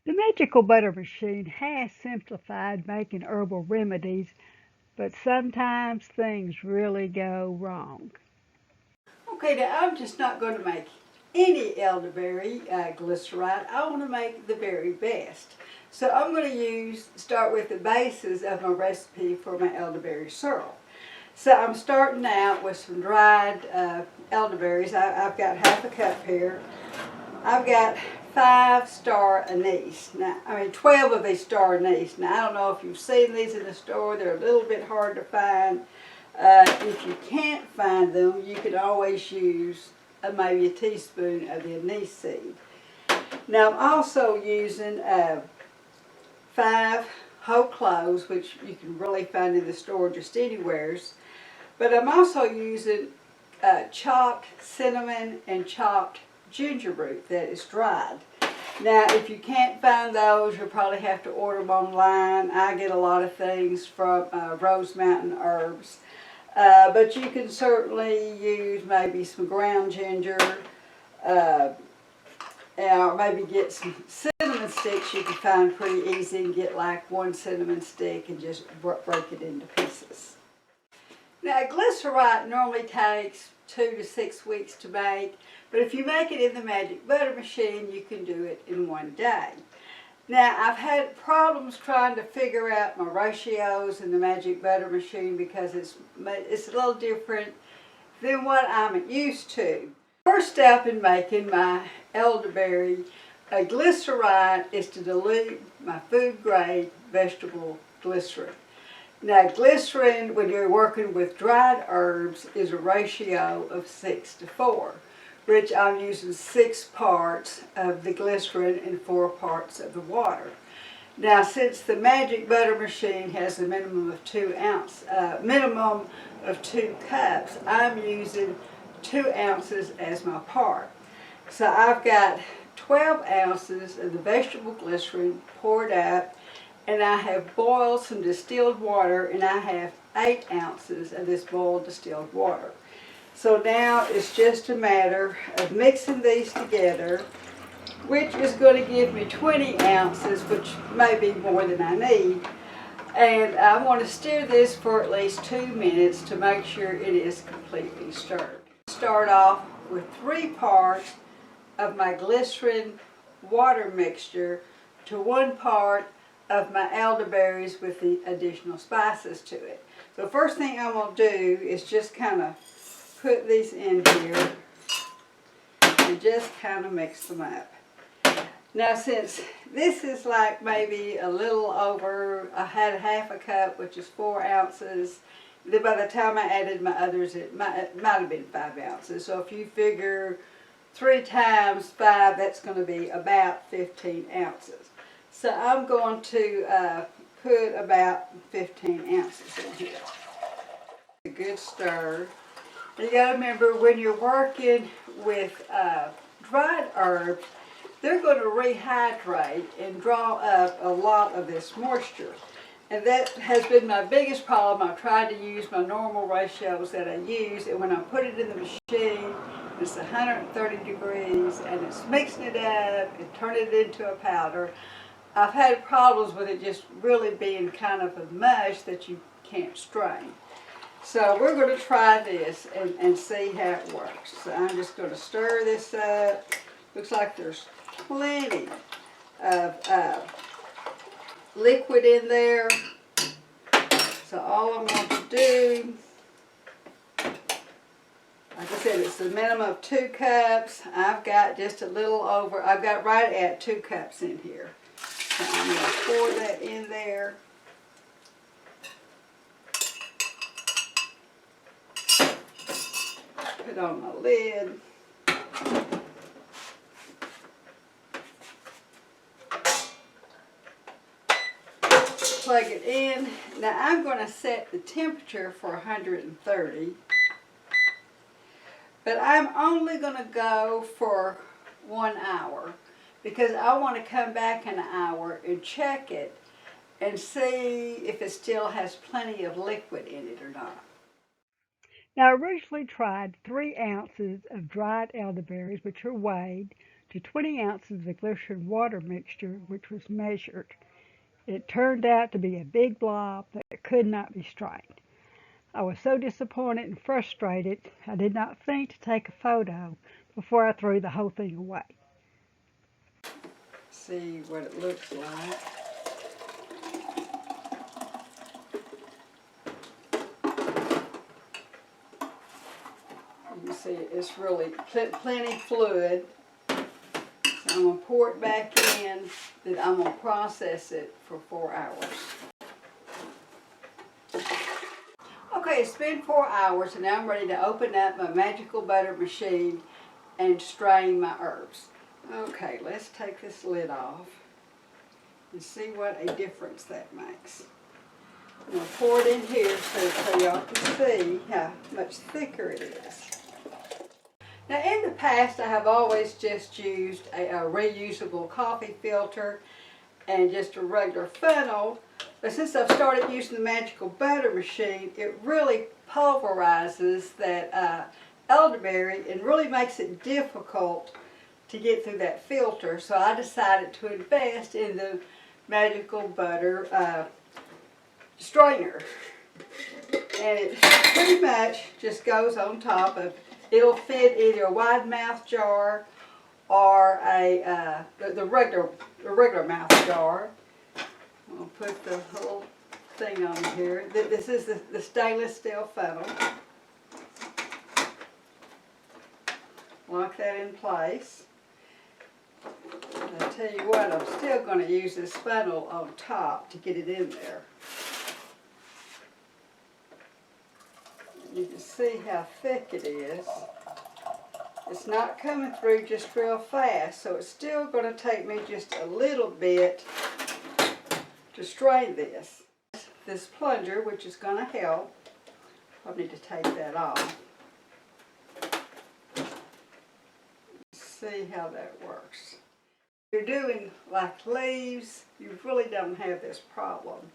The magical butter machine has simplified making herbal remedies, but sometimes things really go wrong. Okay, now I'm just not going to make any elderberry glycerite. I want to make the very best. So I'm going to start with the basis of my recipe for my elderberry syrup. So I'm starting out with some dried elderberries. I've got half a cup here. I've got 5-star anise. Now, 12 of these star anise. Now, I don't know if you've seen these in the store. They're a little bit hard to find. If you can't find them, you can always use maybe a teaspoon of the anise seed. Now, I'm also using 5 whole cloves, which you can really find in the store just anywheres. But I'm also using chopped cinnamon and chopped ginger root that is dried. Now, if you can't find those, you'll probably have to order them online. I get a lot of things from Rose Mountain Herbs. But you can certainly use maybe some ground ginger, or maybe get some cinnamon sticks you can find pretty easy, and get like 1 cinnamon stick and just break it into pieces. Now, a glycerite normally takes 2 to 6 weeks to make, but if you make it in the magic butter machine, you can do it in 1 day. Now, I've had problems trying to figure out my ratios in the magic butter machine because it's a little different than what I'm used to. First step in making my elderberry glycerite is to dilute my food grade vegetable glycerin. Now, glycerin, when you're working with dried herbs, is a ratio of 6:4, which I'm using 6 parts of the glycerin and 4 parts of the water. Now, since the magic butter machine has a minimum of 2 cups, I'm using 2 ounces as my part. So I've got 12 ounces of the vegetable glycerin poured out, and I have boiled some distilled water, and I have 8 ounces of this boiled distilled water. So now it's just a matter of mixing these together, which is going to give me 20 ounces, which may be more than I need. And I want to stir this for at least 2 minutes to make sure it is completely stirred. Start off with 3 parts of my glycerin water mixture to 1 part of my elderberries with the additional spices to it. So first thing I'm going to do is just kind of put these in here and just kind of mix them up. Now, since this is like maybe a little over, I had half a cup, which is 4 ounces. Then by the time I added my others, it might have been 5 ounces. So if you figure 3 times 5, that's going to be about 15 ounces. So I'm going to put about 15 ounces in here. A good stir. You got to remember, when you're working with dried herbs, they're going to rehydrate and draw up a lot of this moisture. And that has been my biggest problem. I've tried to use my normal ratios that I use, and when I put it in the machine, it's 130 degrees, and it's mixing it up and turning it into a powder. I've had problems with it just really being kind of a mush that you can't strain. So we're going to try this and see how it works. So I'm just going to stir this up. Looks like there's plenty of liquid in there. So all I'm going to do, like I said, it's a minimum of 2 cups. I've got just a little over, I've got right at 2 cups in here. So I'm going to pour that in there. Put on my lid. Plug it in. Now I'm going to set the temperature for 130. But I'm only going to go for 1 hour, because I want to come back in an hour and check it and see if it still has plenty of liquid in it or not. Now, I originally tried 3 ounces of dried elderberries, which are weighed, to 20 ounces of the glycerin water mixture, which was measured. It turned out to be a big blob that could not be strained. I was so disappointed and frustrated, I did not think to take a photo before I threw the whole thing away. See what it looks like. You see it's really plenty fluid. So I'm going to pour it back in, then I'm going to process it for 4 hours. Okay, it's been 4 hours and now I'm ready to open up my magical butter machine and strain my herbs. Okay, let's take this lid off and see what a difference that makes. I'm going to pour it in here so y'all can see how much thicker it is. Now in the past I have always just used a reusable coffee filter and just a regular funnel, but since I've started using the magical butter machine, it really pulverizes that elderberry and really makes it difficult to get through that filter. So I decided to invest in the magical butter strainer, and it pretty much just goes on top of. It'll fit either a wide mouth jar or the regular mouth jar. I'll put the whole thing on here. This is the stainless steel funnel. Lock that in place. I'll tell you what, I'm still going to use this funnel on top to get it in there. You can see how thick it is. It's not coming through just real fast, so it's still going to take me just a little bit to strain this. This plunger, which is going to help. I'll need to take that off. See how that works. If you're doing like leaves, you really don't have this problem.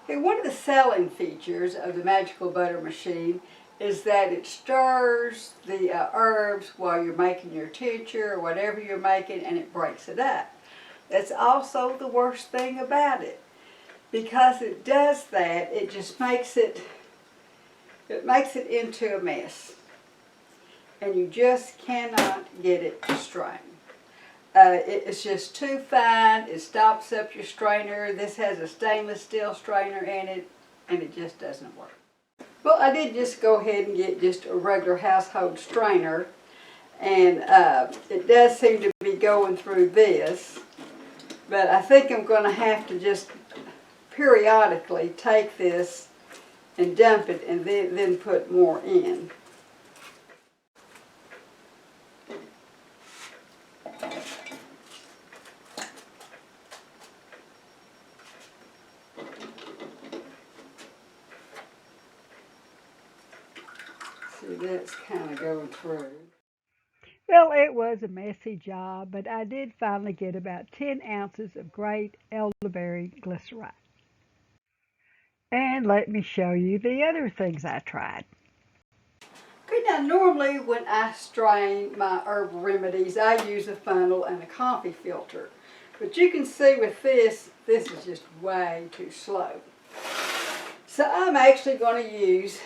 Okay, one of the selling features of the magical butter machine is that it stirs the herbs while you're making your tincture or whatever you're making, and it breaks it up. That's also the worst thing about it. Because it does that, it just makes it into a mess. And you just cannot get it to strain. It's just too fine. It stops up your strainer. This has a stainless steel strainer in it, and it just doesn't work. Well, I did just go ahead and get just a regular household strainer, and it does seem to be going through this, but I think I'm going to have to just periodically take this and dump it and then put more in. See, that's kind of going through. Well, it was a messy job, but I did finally get about 10 ounces of great elderberry glycerite. And let me show you the other things I tried. Okay, now normally when I strain my herbal remedies, I use a funnel and a coffee filter. But you can see with this is just way too slow. So I'm actually going to use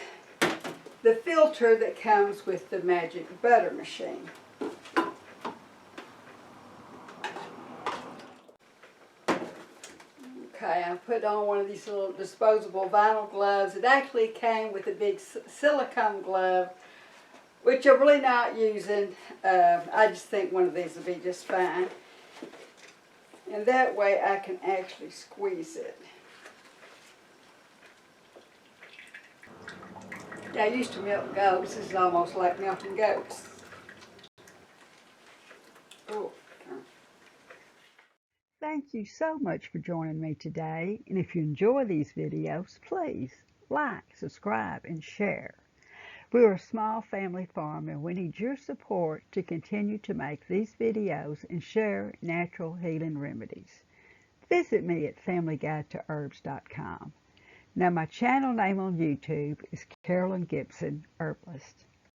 the filter that comes with the magic butter machine. Okay, I put on one of these little disposable vinyl gloves. It actually came with a big silicone glove, which I'm really not using. I just think one of these will be just fine. And that way I can actually squeeze it. Yeah, I used to milk goats. This is almost like milking goats. Oh. Thank you so much for joining me today. And if you enjoy these videos, please like, subscribe, and share. We're a small family farm and we need your support to continue to make these videos and share natural healing remedies. Visit me at FamilyGuideToHerbs.com. Now my channel name on YouTube is Carolyn Gibson Herbalist.